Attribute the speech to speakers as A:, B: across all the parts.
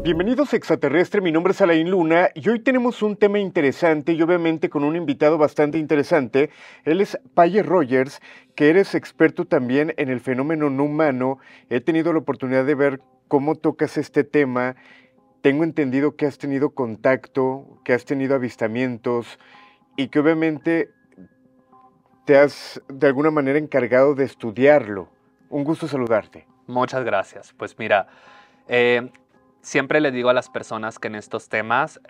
A: Bienvenidos extraterrestre, mi nombre es Alain Luna y hoy tenemos un tema interesante y obviamente con un invitado bastante interesante. Él es Paye Rogers, que eres experto también en el fenómeno no humano. He tenido la oportunidad de ver cómo tocas este tema. Tengo entendido que has tenido contacto, que has tenido avistamientos y que obviamente te has de alguna manera encargado de estudiarlo. Un gusto saludarte.
B: Muchas gracias. Pues mira, siempre les digo a las personas que en estos temas,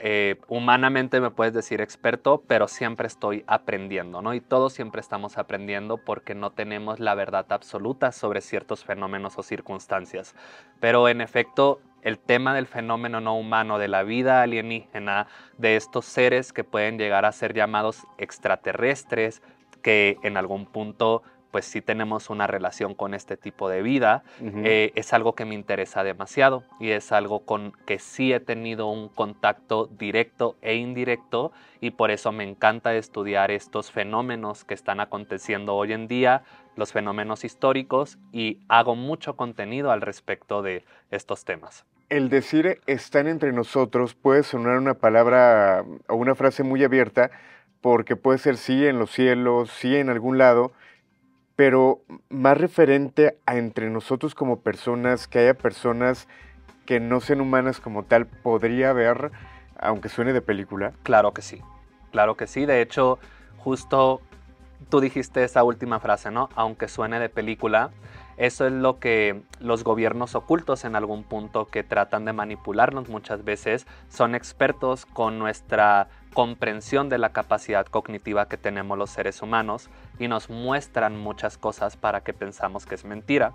B: humanamente me puedes decir experto, pero siempre estoy aprendiendo, ¿no? Y todos siempre estamos aprendiendo porque no tenemos la verdad absoluta sobre ciertos fenómenos o circunstancias. Pero en efecto, el tema del fenómeno no humano, de la vida alienígena, de estos seres que pueden llegar a ser llamados extraterrestres, que en algún punto pues sí tenemos una relación con este tipo de vida, es algo que me interesa demasiado y es algo con que sí he tenido un contacto directo e indirecto y por eso me encanta estudiar estos fenómenos que están aconteciendo hoy en día, los fenómenos históricos, y hago mucho contenido al respecto de estos temas.
A: El decir están entre nosotros puede sonar una palabra o una frase muy abierta porque puede ser sí en los cielos, sí en algún lado, pero más referente a entre nosotros como personas, que haya personas que no sean humanas como tal, podría haber, aunque suene de película.
B: Claro que sí, claro que sí. De hecho, justo tú dijiste esa última frase, ¿no? Aunque suene de película, eso es lo que los gobiernos ocultos en algún punto que tratan de manipularnos muchas veces son expertos con nuestra comprensión de la capacidad cognitiva que tenemos los seres humanos y nos muestran muchas cosas para que pensamos que es mentira.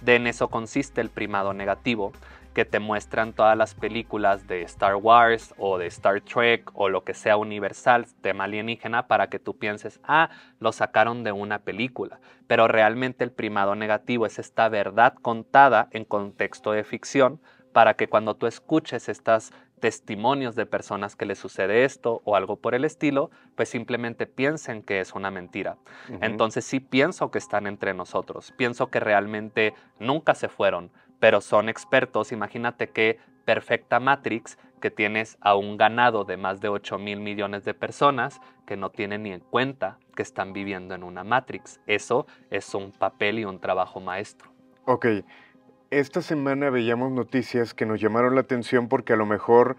B: En eso consiste el primado negativo, que te muestran todas las películas de Star Wars o de Star Trek o lo que sea universal, tema alienígena, para que tú pienses, ah, lo sacaron de una película. Pero realmente el primado negativo es esta verdad contada en contexto de ficción para que cuando tú escuches estos testimonios de personas que les sucede esto o algo por el estilo, pues simplemente piensen que es una mentira. Entonces sí pienso que están entre nosotros, pienso que realmente nunca se fueron, pero son expertos. Imagínate qué perfecta Matrix que tienes a un ganado de más de 8,000 millones de personas que no tienen ni en cuenta que están viviendo en una Matrix. Eso es un papel y un trabajo maestro.
A: Ok, esta semana veíamos noticias que nos llamaron la atención porque a lo mejor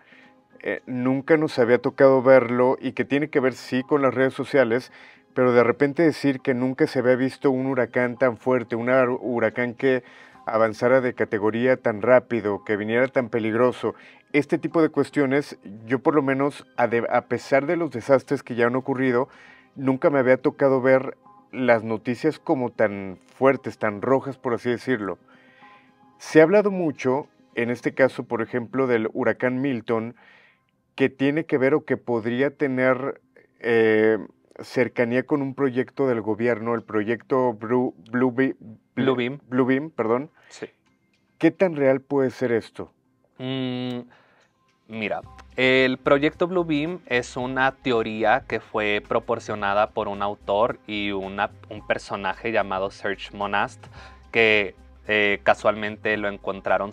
A: nunca nos había tocado verlo y que tiene que ver sí con las redes sociales, pero de repente decir que nunca se había visto un huracán tan fuerte, un huracán que avanzara de categoría tan rápido, que viniera tan peligroso, este tipo de cuestiones, yo por lo menos, a pesar de los desastres que ya han ocurrido, nunca me había tocado ver las noticias como tan fuertes, tan rojas, por así decirlo. Se ha hablado mucho, en este caso, por ejemplo, del huracán Milton, que tiene que ver o que podría tener cercanía con un proyecto del gobierno, el proyecto
B: Blue Beam.
A: Blue Beam, perdón.
B: Sí.
A: ¿Qué tan real puede ser esto?
B: Mira, el proyecto Blue Beam es una teoría que fue proporcionada por un autor y un personaje llamado Serge Monast, que casualmente lo encontraron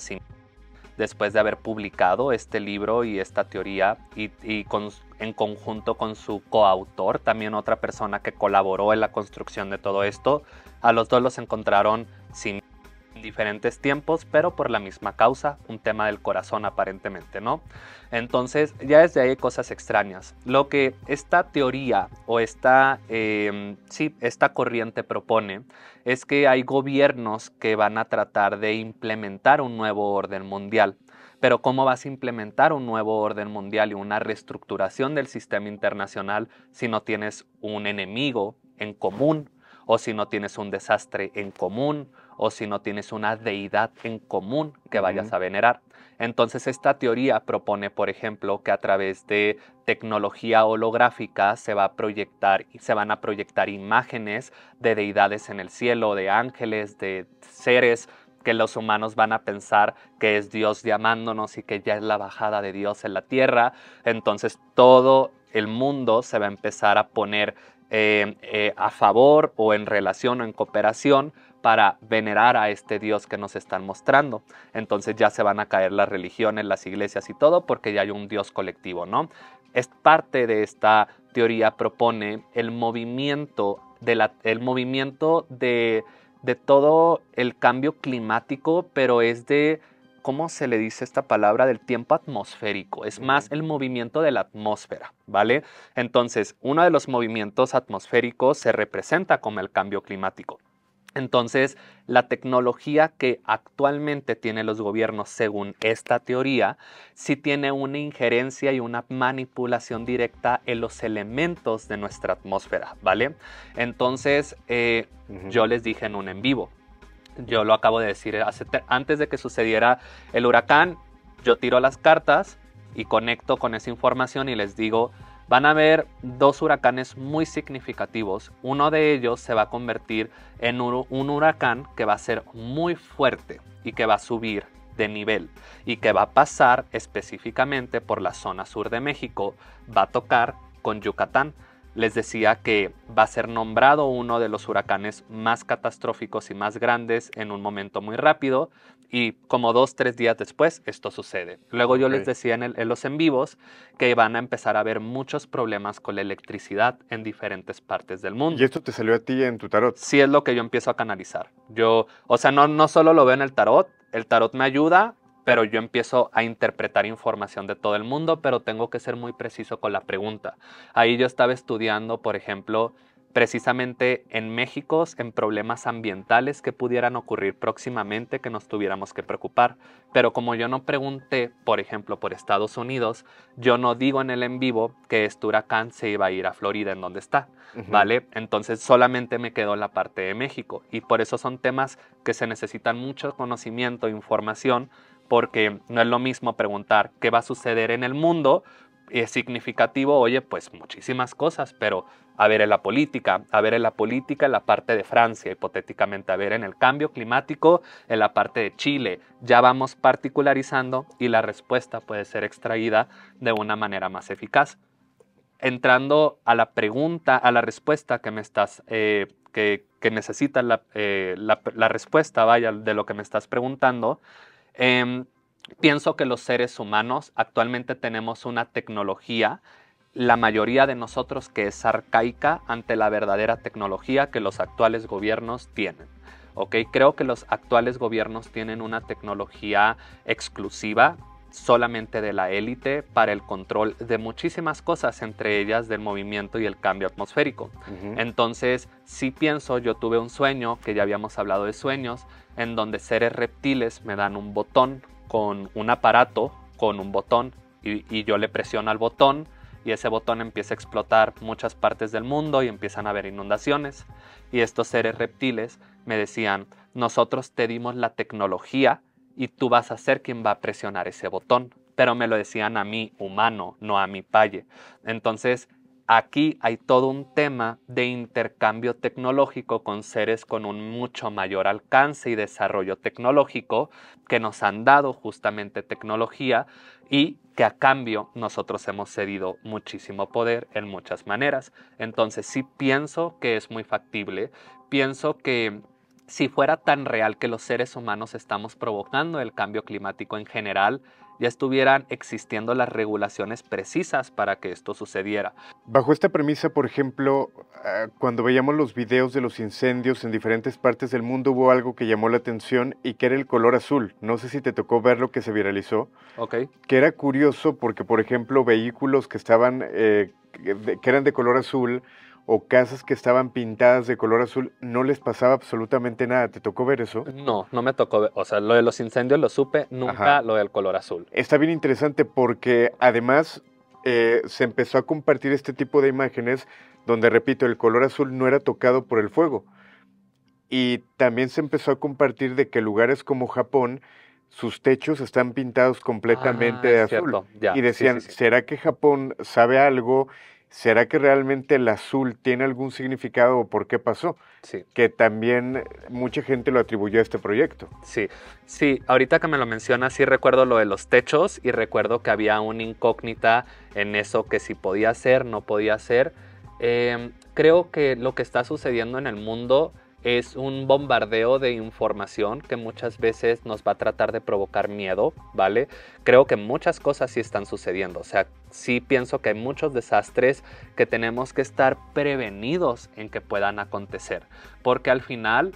B: después de haber publicado este libro y esta teoría en conjunto con su coautor, también otra persona que colaboró en la construcción de todo esto. A los dos los encontraron sin diferentes tiempos, pero por la misma causa, un tema del corazón aparentemente, ¿no? Entonces, ya desde ahí hay cosas extrañas. Lo que esta teoría o esta corriente propone es que hay gobiernos que van a tratar de implementar un nuevo orden mundial. Pero ¿cómo vas a implementar un nuevo orden mundial y una reestructuración del sistema internacional si no tienes un enemigo en común, o si no tienes un desastre en común, o si no tienes una deidad en común que vayas a venerar? Entonces esta teoría propone, por ejemplo, que a través de tecnología holográfica se van a proyectar imágenes de deidades en el cielo, de ángeles, de seres que los humanos van a pensar que es Dios llamándonos y que ya es la bajada de Dios en la tierra. Entonces todo el mundo se va a empezar a poner a favor o en relación o en cooperación para venerar a este Dios que nos están mostrando. Entonces ya se van a caer las religiones, las iglesias y todo porque ya hay un Dios colectivo, ¿no? Es parte de esta teoría, propone el movimiento de todo el cambio climático, pero es de, ¿cómo se le dice esta palabra? Del tiempo atmosférico. Es más el movimiento de la atmósfera, ¿vale? Entonces, uno de los movimientos atmosféricos se representa como el cambio climático. Entonces, la tecnología que actualmente tienen los gobiernos, según esta teoría, sí tiene una injerencia y una manipulación directa en los elementos de nuestra atmósfera, ¿vale? Entonces, yo les dije en un en vivo, yo lo acabo de decir antes de que sucediera el huracán, yo tiro las cartas y conecto con esa información y les digo, van a haber 2 huracanes muy significativos. Uno de ellos se va a convertir en un huracán que va a ser muy fuerte y que va a subir de nivel y que va a pasar específicamente por la zona sur de México, va a tocar con Yucatán. Les decía que va a ser nombrado uno de los huracanes más catastróficos y más grandes en un momento muy rápido y como 2-3 días después esto sucede. Luego yo les decía en los en vivos que van a empezar a haber muchos problemas con la electricidad en diferentes partes del mundo.
A: ¿Y esto te salió a ti en tu tarot?
B: Sí, es lo que yo empiezo a canalizar. O sea, no solo lo veo en el tarot me ayuda, pero yo empiezo a interpretar información de todo el mundo, pero tengo que ser muy preciso con la pregunta. Ahí yo estaba estudiando, por ejemplo, precisamente en México, en problemas ambientales que pudieran ocurrir próximamente que nos tuviéramos que preocupar. Pero como yo no pregunté, por ejemplo, por Estados Unidos, yo no digo en el en vivo que este huracán se iba a ir a Florida, en donde está, ¿vale? Entonces solamente me quedó la parte de México. Y por eso son temas que se necesitan mucho conocimiento, información, porque no es lo mismo preguntar qué va a suceder en el mundo, es significativo, oye, pues muchísimas cosas, pero a ver en la política, en la parte de Francia, hipotéticamente, a ver en el cambio climático, en la parte de Chile, ya vamos particularizando y la respuesta puede ser extraída de una manera más eficaz. Entrando a la pregunta, a la respuesta que me estás, que necesitas la respuesta, vaya, de lo que me estás preguntando. Pienso que los seres humanos actualmente tenemos una tecnología, la mayoría de nosotros que es arcaica ante la verdadera tecnología que los actuales gobiernos tienen. ¿Ok? Creo que los actuales gobiernos tienen una tecnología exclusiva, solamente de la élite, para el control de muchísimas cosas, entre ellas del movimiento y el cambio atmosférico. Entonces, sí pienso, yo tuve un sueño, que ya habíamos hablado de sueños, en donde seres reptiles me dan un botón con un aparato, con un botón, y yo le presiono al botón y ese botón empieza a explotar muchas partes del mundo y empiezan a haber inundaciones. Y estos seres reptiles me decían, nosotros te dimos la tecnología y tú vas a ser quien va a presionar ese botón. Pero me lo decían a mí, humano, no a mi paye. Entonces, aquí hay todo un tema de intercambio tecnológico con seres con un mucho mayor alcance y desarrollo tecnológico que nos han dado justamente tecnología y que a cambio nosotros hemos cedido muchísimo poder en muchas maneras. Entonces sí pienso que es muy factible, pienso que si fuera tan real que los seres humanos estamos provocando el cambio climático en general, ya estuvieran existiendo las regulaciones precisas para que esto sucediera.
A: Bajo esta premisa, por ejemplo, cuando veíamos los videos de los incendios en diferentes partes del mundo, hubo algo que llamó la atención y que era el color azul. No sé si te tocó ver lo que se viralizó.
B: Okay.
A: Que era curioso porque, por ejemplo, vehículos que estaban, que eran de color azul, o casas que estaban pintadas de color azul, no les pasaba absolutamente nada. ¿Te tocó ver eso?
B: No, no me tocó ver. O sea, lo de los incendios lo supe, nunca lo del color azul.
A: Está bien interesante porque además se empezó a compartir este tipo de imágenes donde, repito, el color azul no era tocado por el fuego. Y también se empezó a compartir de que lugares como Japón, sus techos están pintados completamente de azul.
B: Cierto. Ya,
A: y decían,
B: sí.
A: ¿será que Japón sabe algo? ¿Será que realmente el azul tiene algún significado o por qué pasó?
B: Sí.
A: Que también mucha gente lo atribuyó a este proyecto.
B: Sí, ahorita que me lo mencionas, sí recuerdo lo de los techos y recuerdo que había una incógnita en eso que si podía ser, no podía ser. Creo que lo que está sucediendo en el mundo es un bombardeo de información que muchas veces nos va a tratar de provocar miedo, ¿vale? Creo que muchas cosas sí están sucediendo, o sea, sí pienso que hay muchos desastres que tenemos que estar prevenidos en que puedan acontecer, porque al final,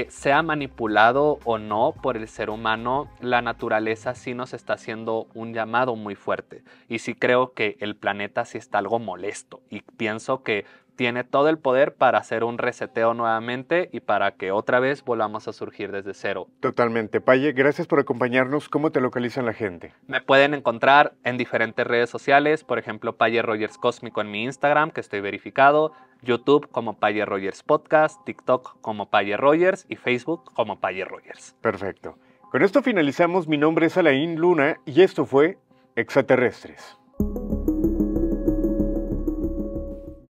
B: sea manipulado o no por el ser humano, la naturaleza sí nos está haciendo un llamado muy fuerte, y sí creo que el planeta sí está algo molesto, y pienso que tiene todo el poder para hacer un reseteo nuevamente y para que otra vez volvamos a surgir desde cero.
A: Totalmente. Paye, gracias por acompañarnos. ¿Cómo te localizan la gente?
B: Me pueden encontrar en diferentes redes sociales, por ejemplo, Paye Rogers Cósmico en mi Instagram, que estoy verificado, YouTube como Paye Rogers Podcast, TikTok como Paye Rogers y Facebook como Paye Rogers.
A: Perfecto. Con esto finalizamos. Mi nombre es Alain Luna y esto fue Extraterrestres.